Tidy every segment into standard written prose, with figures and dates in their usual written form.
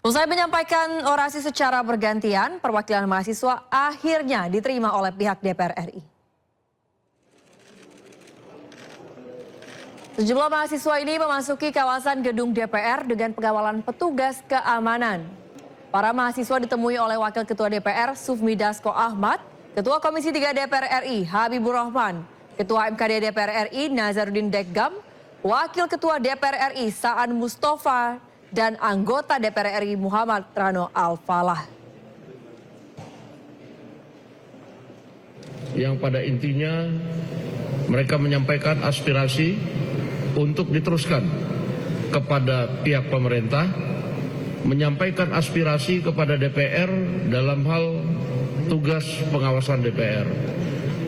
Usai menyampaikan orasi secara bergantian, perwakilan mahasiswa akhirnya diterima oleh pihak DPR RI. Sejumlah mahasiswa ini memasuki kawasan gedung DPR dengan pengawalan petugas keamanan. Para mahasiswa ditemui oleh Wakil Ketua DPR Sufmi Dasko Ahmad, Ketua Komisi 3 DPR RI Habibur Rahman, Ketua MKD DPR RI Nazarudin Dekgam, Wakil Ketua DPR RI Saan Mustafa, dan anggota DPR RI Muhammad Rano Al-Falah. Yang pada intinya mereka menyampaikan aspirasi untuk diteruskan kepada pihak pemerintah, menyampaikan aspirasi kepada DPR dalam hal tugas pengawasan DPR.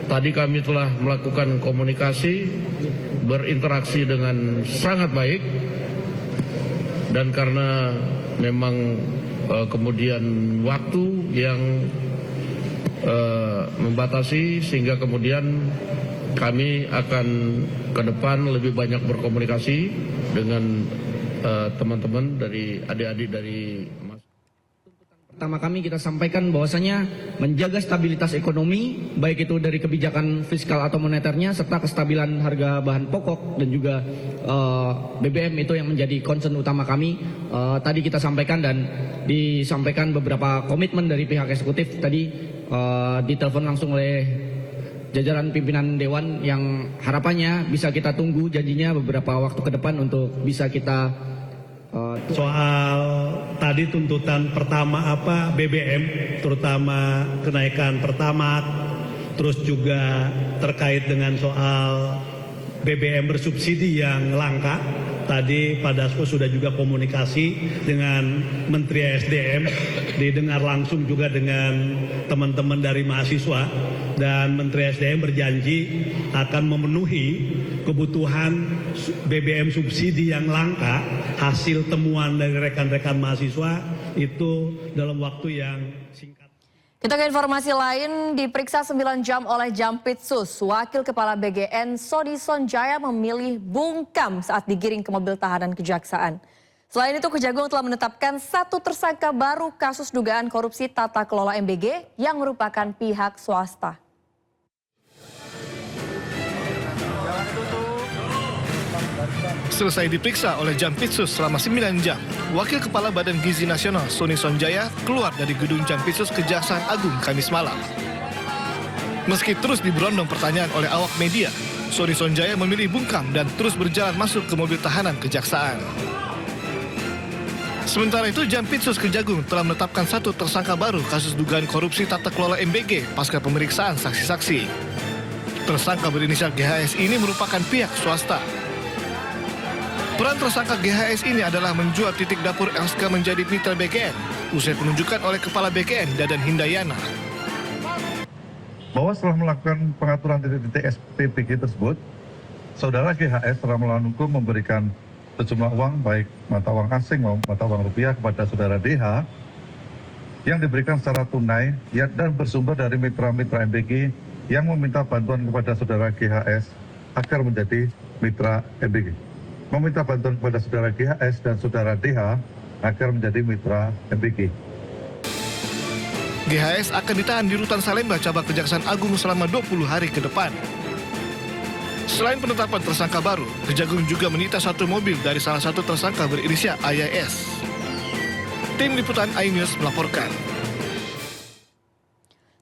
Tadi kami telah melakukan komunikasi, berinteraksi dengan sangat baik. Dan karena memang kemudian waktu yang membatasi, sehingga kemudian kami akan ke depan lebih banyak berkomunikasi dengan teman-teman dari adik-adik dari Pertama kami kita sampaikan bahwasanya menjaga stabilitas ekonomi, baik itu dari kebijakan fiskal atau moneternya, serta kestabilan harga bahan pokok dan juga BBM itu yang menjadi concern utama kami. Tadi kita sampaikan dan disampaikan beberapa komitmen dari pihak eksekutif tadi ditelepon langsung oleh jajaran pimpinan Dewan yang harapannya bisa kita tunggu janjinya beberapa waktu ke depan untuk bisa kita soal tadi tuntutan pertama apa BBM, terutama kenaikan Pertamax, terus juga terkait dengan soal BBM bersubsidi yang langka. Tadi Pak Dasko sudah juga komunikasi dengan Menteri SDM, didengar langsung juga dengan teman-teman dari mahasiswa, dan Menteri SDM berjanji akan memenuhi kebutuhan BBM subsidi yang langka hasil temuan dari rekan-rekan mahasiswa itu dalam waktu yang singkat. Kita ke informasi lain, diperiksa 9 jam oleh Jampitsus, Wakil Kepala BGN Sony Sonjaya memilih bungkam saat digiring ke mobil tahanan kejaksaan. Selain itu, Kejagung telah menetapkan 1 tersangka baru kasus dugaan korupsi tata kelola MBG yang merupakan pihak swasta. Selesai diperiksa oleh Jampitsus selama 9 jam, Wakil Kepala Badan Gizi Nasional Sony Sonjaya keluar dari gedung Jampitsus Kejaksaan Agung Kamis malam. Meski terus diberondong pertanyaan oleh awak media, Sony Sonjaya memilih bungkam dan terus berjalan masuk ke mobil tahanan kejaksaan. Sementara itu, Jampitsus Kejagung telah menetapkan 1 tersangka baru kasus dugaan korupsi tata kelola MBG pasca pemeriksaan saksi-saksi. Tersangka berinisial GHS ini merupakan pihak swasta. Peran tersangka GHS ini adalah menjual titik dapur LSK menjadi mitra BGN, usai penunjukan oleh Kepala BGN Dadan Hindayana. Bahwa setelah melakukan pengaturan titik-titik SPBG tersebut, saudara GHS setelah melawan hukum memberikan sejumlah uang, baik mata uang asing maupun mata uang rupiah kepada saudara DH, yang diberikan secara tunai dan bersumber dari mitra-mitra MBG yang meminta bantuan kepada saudara GHS agar menjadi mitra MBG. Meminta bantuan kepada saudara GHS dan saudara DH agar menjadi mitra MBG. GHS akan ditahan di Rutan Salemba Cabang Kejaksaan Agung selama 20 hari ke depan. Selain penetapan tersangka baru, Kejagung juga menyita 1 mobil dari salah satu tersangka berinisial AYS. Tim Liputan iNews melaporkan.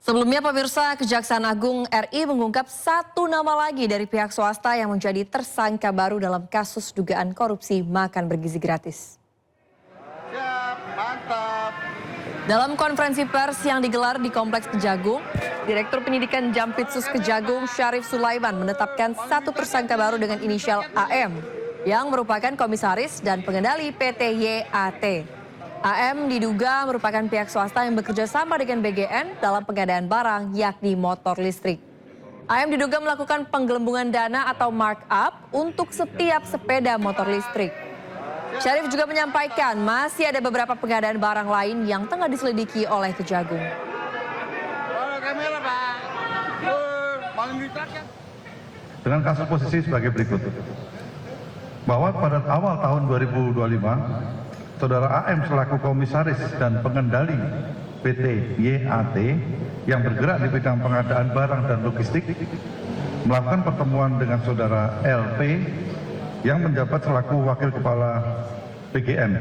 Sebelumnya pemirsa, Kejaksaan Agung RI mengungkap 1 nama lagi dari pihak swasta yang menjadi tersangka baru dalam kasus dugaan korupsi makan bergizi gratis. Siap, mantap. Dalam konferensi pers yang digelar di Kompleks Kejagung, Direktur Penyidikan Jampitsus Kejagung Syarif Sulaiman menetapkan 1 tersangka baru dengan inisial AM yang merupakan komisaris dan pengendali PT YAT. AM diduga merupakan pihak swasta yang bekerja sama dengan BGN dalam pengadaan barang yakni motor listrik. AM diduga melakukan penggelembungan dana atau markup untuk setiap sepeda motor listrik. Syarif juga menyampaikan masih ada beberapa pengadaan barang lain yang tengah diselidiki oleh Kejagung. Dengan kasus posisi sebagai berikut. Bahwa pada awal tahun 2025, Saudara AM selaku komisaris dan pengendali PT YAT yang bergerak di bidang pengadaan barang dan logistik melakukan pertemuan dengan saudara LP yang menjabat selaku wakil kepala PGN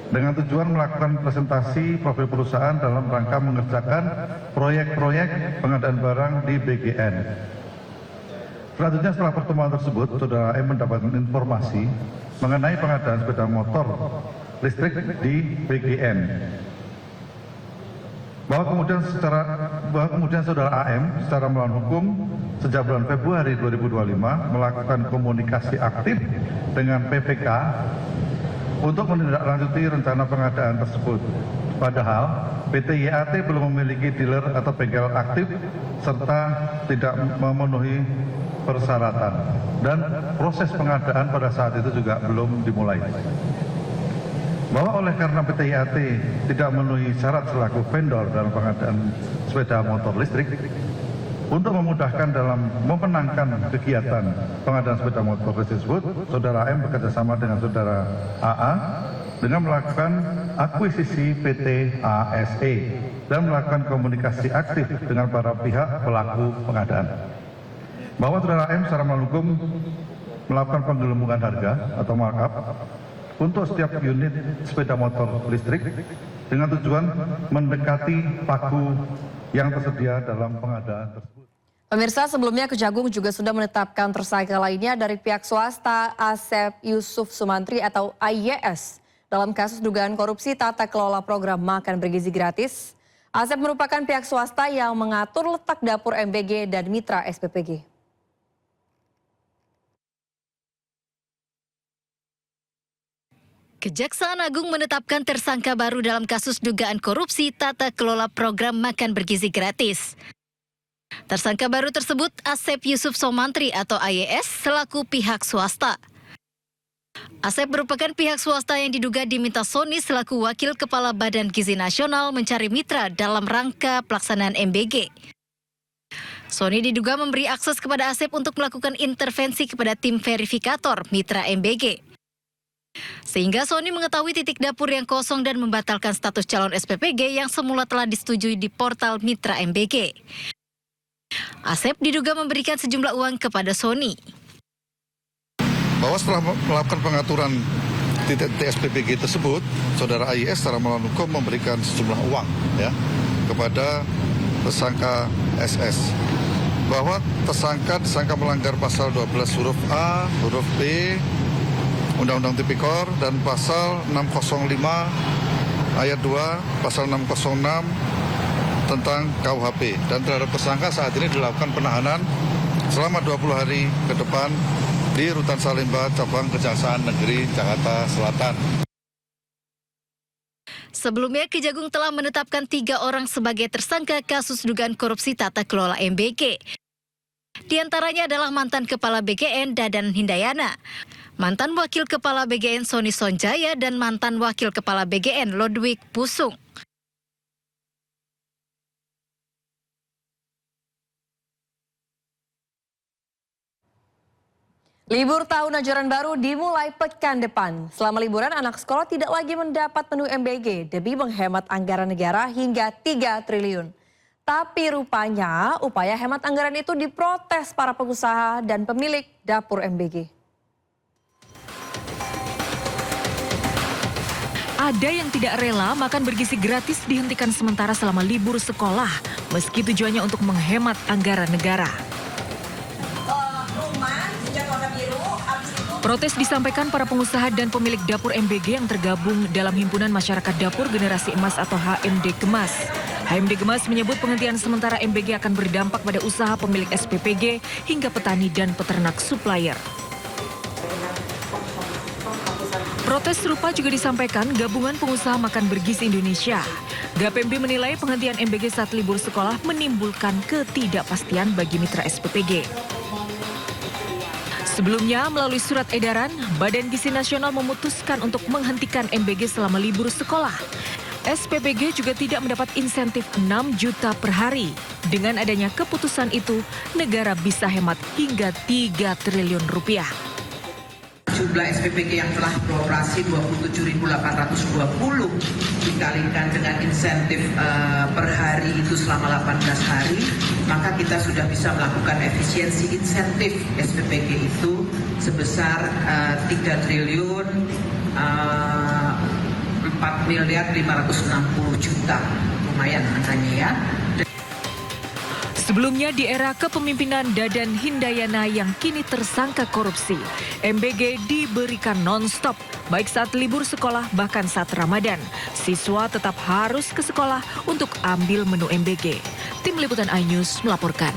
dengan tujuan melakukan presentasi profil perusahaan dalam rangka mengerjakan proyek-proyek pengadaan barang di BGN. Selanjutnya setelah pertemuan tersebut, saudara M mendapatkan informasi mengenai pengadaan sepeda motor listrik di BGN. Bahwa kemudian saudara AM secara melawan hukum sejak bulan Februari 2025 melakukan komunikasi aktif dengan PPK untuk menindaklanjuti rencana pengadaan tersebut. Padahal PT YAT belum memiliki dealer atau bengkel aktif serta tidak memenuhi persyaratan dan proses pengadaan pada saat itu juga belum dimulai. Bahwa oleh karena PT YAT tidak memenuhi syarat selaku vendor dalam pengadaan sepeda motor listrik, untuk memudahkan dalam memenangkan kegiatan pengadaan sepeda motor listrik tersebut, saudara M bekerjasama dengan saudara AA dengan melakukan akuisisi PT ASE dan melakukan komunikasi aktif dengan para pihak pelaku pengadaan. Bahwa saudara M secara hukum melakukan penggelembungan harga atau markup untuk setiap unit sepeda motor listrik dengan tujuan mendekati paku yang tersedia dalam pengadaan tersebut. Pemirsa, sebelumnya Kejagung juga sudah menetapkan tersangka lainnya dari pihak swasta, Asep Yusuf Sumantri atau AYS dalam kasus dugaan korupsi tata kelola program makan bergizi gratis. Asep merupakan pihak swasta yang mengatur letak dapur MBG dan mitra SPPG. Kejaksaan Agung menetapkan tersangka baru dalam kasus dugaan korupsi tata kelola program makan bergizi gratis. Tersangka baru tersebut Asep Yusuf Sumantri atau AYS selaku pihak swasta. Asep merupakan pihak swasta yang diduga diminta Sony selaku wakil kepala Badan Gizi Nasional mencari mitra dalam rangka pelaksanaan MBG. Sony diduga memberi akses kepada Asep untuk melakukan intervensi kepada tim verifikator mitra MBG. Sehingga Sony mengetahui titik dapur yang kosong dan membatalkan status calon SPPG yang semula telah disetujui di portal mitra MBG. Asep diduga memberikan sejumlah uang kepada Sony. Bahwa setelah melakukan pengaturan titik SPPG tersebut, saudara AYS secara melawan hukum memberikan sejumlah uang kepada tersangka SS. Bahwa tersangka melanggar pasal 12 huruf A, huruf B, Undang-Undang Tipikor dan pasal 605 ayat 2, pasal 606 tentang KUHP. Dan terhadap tersangka saat ini dilakukan penahanan selama 20 hari ke depan di Rutan Salemba, Cabang Kejaksaan Negeri Jakarta Selatan. Sebelumnya, Kejagung telah menetapkan 3 orang sebagai tersangka kasus dugaan korupsi tata kelola MBG. Di antaranya adalah mantan Kepala BGN Dadan Hindayana, mantan Wakil Kepala BGN Sony Sonjaya, dan mantan Wakil Kepala BGN Ludwig Pusung. Libur tahun ajaran baru dimulai pekan depan. Selama liburan, anak sekolah tidak lagi mendapat menu MBG demi menghemat anggaran negara hingga 3 triliun. Tapi rupanya upaya hemat anggaran itu diprotes para pengusaha dan pemilik dapur MBG. Ada yang tidak rela makan bergizi gratis dihentikan sementara selama libur sekolah, meski tujuannya untuk menghemat anggaran negara. Protes disampaikan para pengusaha dan pemilik dapur MBG yang tergabung dalam Himpunan Masyarakat Dapur Generasi Emas atau HMD Gemas. HMD Gemas menyebut penghentian sementara MBG akan berdampak pada usaha pemilik SPPG hingga petani dan peternak supplier. Protes serupa juga disampaikan Gabungan Pengusaha Makan Bergizi Indonesia. GAPMB menilai penghentian MBG saat libur sekolah menimbulkan ketidakpastian bagi mitra SPPG. Sebelumnya, melalui surat edaran, Badan Gizi Nasional memutuskan untuk menghentikan MBG selama libur sekolah. SPPG juga tidak mendapat insentif 6 juta per hari. Dengan adanya keputusan itu, negara bisa hemat hingga 3 triliun rupiah. Jumlah SPPG yang telah beroperasi 27.820 dikalikan dengan insentif per hari itu selama 18 hari, maka kita sudah bisa melakukan efisiensi insentif SPPG itu sebesar 3 triliun 4 miliar 560 juta. Lumayan angkanya ya. Sebelumnya di era kepemimpinan Dadan Hindayana yang kini tersangka korupsi, MBG diberikan non-stop, baik saat libur sekolah bahkan saat Ramadan. Siswa tetap harus ke sekolah untuk ambil menu MBG. Tim Liputan iNews melaporkan.